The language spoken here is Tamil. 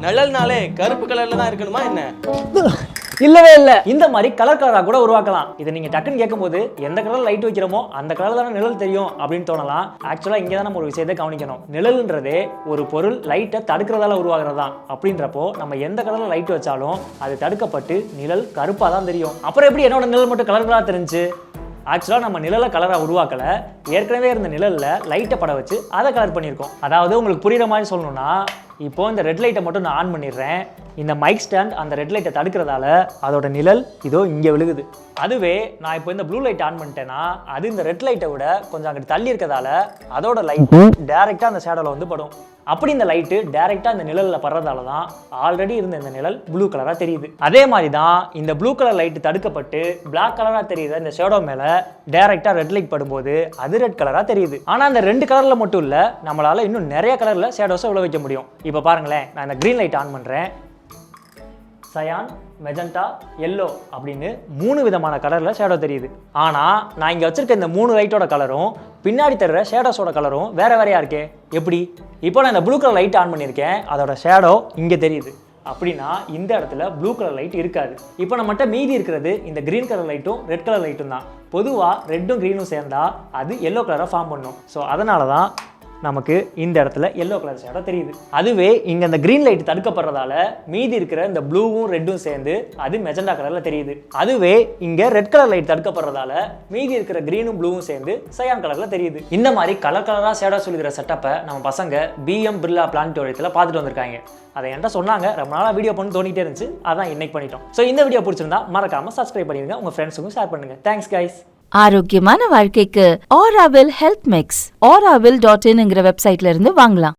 நிழல்னாலே கருப்பு கலர்ல தான் இருக்கணுமா என்ன? இல்லவே இல்லை. இந்த மாதிரி கலர் கலராக கூட உருவாக்கலாம். இதை நீங்கள் டக்குன்னு கேட்கும்போது எந்த கலர் லைட் வைக்கிறோமோ அந்த கலர் தானே நிழல் தெரியும் அப்படின்னு தோணலாம். ஆக்சுவலாக இங்கே தான் நம்ம ஒரு விஷயத்தை கவனிக்கணும். நிழல்ன்றதே ஒரு பொருள் லைட்டை தடுக்கிறதால உருவாகிறது தான். அப்படின்றப்போ நம்ம எந்த கலரில் லைட் வச்சாலும் அது தடுக்கப்பட்டு நிழல் கருப்பாக தான் தெரியும். அப்புறம் எப்படி என்னோட நிழல் மட்டும் கலர் கலராக தெரிஞ்சு? ஆக்சுவலாக நம்ம நிழலை கலராக உருவாக்கலை, ஏற்கனவே இருந்த நிழலில் லைட்டை பட வச்சு அதை கலர் பண்ணியிருக்கோம். அதாவது உங்களுக்கு புரியுற மாதிரி சொல்லணும்னா, இப்போது இந்த ரெட் லைட்டை மட்டும் நான் ஆன் பண்ணிடுறேன். இந்த மைக் ஸ்டாண்ட் அந்த ரெட் லைட்டை தடுக்கிறதால அதோட நிழல் இதோ இங்கே விழுகுது. அதுவே நான் இப்போ இந்த ப்ளூ லைட் ஆன் பண்ணிட்டேன்னா அது இந்த ரெட் லைட்டை விட கொஞ்சம் அங்கிட்டு தள்ளி இருக்கிறதால அதோட லைட்டு டேரெக்டாக அந்த ஷேடோவில் வந்து படும். அப்படி இந்த லைட்டு டேரெக்டாக இந்த நிழலில் படுறதால தான் ஆல்ரெடி இருந்த இந்த நிழல் ப்ளூ கலராக தெரியுது. அதே மாதிரி தான் இந்த ப்ளூ கலர் லைட்டு தடுக்கப்பட்டு பிளாக் கலராக தெரியுது இந்த ஷேடோ மேலே டேரெக்டாக ரெட் லைட் படும்போது அது ரெட் கலராக தெரியுது. ஆனால் அந்த 2 கலரில் மட்டும் இல்லை, நம்மளால் இன்னும் நிறைய கலரில் ஷேடோஸை விழ வைக்க முடியும். இப்போ பாருங்களேன், நான் இந்த க்ரீன் லைட் ஆன் பண்ணுறேன். சயான், மெஜண்டா, எல்லோ அப்படின்னு 3 விதமான கலரில் ஷேடோ தெரியுது. ஆனால் நான் இங்கே வச்சிருக்க இந்த 3 லைட்டோட கலரும் பின்னாடி தர்ற ஷேடோஸோட கலரும் வேற வேறையா இருக்கே. எப்படி? இப்போ நான் இந்த ப்ளூ கலர் லைட் ஆன் பண்ணியிருக்கேன், அதோட ஷேடோ இங்கே தெரியுது. அப்படின்னா இந்த இடத்துல ப்ளூ கலர் லைட் இருக்காது. இப்போ நம்மகிட்ட மீதி இருக்கிறது இந்த கிரீன் கலர் லைட்டும் ரெட் கலர் லைட்டும் தான். பொதுவாக ரெட்டும் க்ரீனும் சேர்ந்தா அது எல்லோ கலராக ஃபார்ம் பண்ணும். ஸோ அதனால தான் நமக்கு இந்த இடத்துல எல்லோ கலர் ஷேடோ தெரியுது. அதுவே இங்கே இந்த க்ரீன் லைட் தடுக்கப்படுறதால மீதி இருக்கிற இந்த ப்ளூவும் ரெட்டும் சேர்ந்து அது மெஜண்டா கலரில் தெரியுது. அதுவே இங்கே ரெட் கலர் லைட் தடுக்கப்படுறதால மீதி இருக்கிற க்ரீனும் ப்ளூவும் சேர்ந்து சயான் கலரில் தெரியுது. இந்த மாதிரி கலர் கலராக ஷேடோ சொல்லிக்கிற செட்டப்பை நம்ம பசங்க பிஎம் பிர்லா பிளானட்டோரியத்தில் பார்த்துட்டு வந்திருக்காங்க. அதை என்கிட்ட சொன்னாங்க, ரொம்ப நாளாக வீடியோ பண்ணி தோணிட்டே இருந்துச்சு, அதான் இன்னைக்கு பண்ணிட்டோம். ஸோ இந்த வீடியோ பிடிச்சிருந்தா மறக்காமல் சப்ஸ்கிரைப் பண்ணிடுங்க, உங்கள் ஃப்ரெண்ட்ஸுக்கும் ஷேர் பண்ணுங்கள். Thanks guys. ஆரோக்கியமான வாழ்க்கைக்கு ஆராவில் ஹெல்த் மிக்ஸ் auravil.in வெப்சைட்ல இருந்து வாங்கலாம்.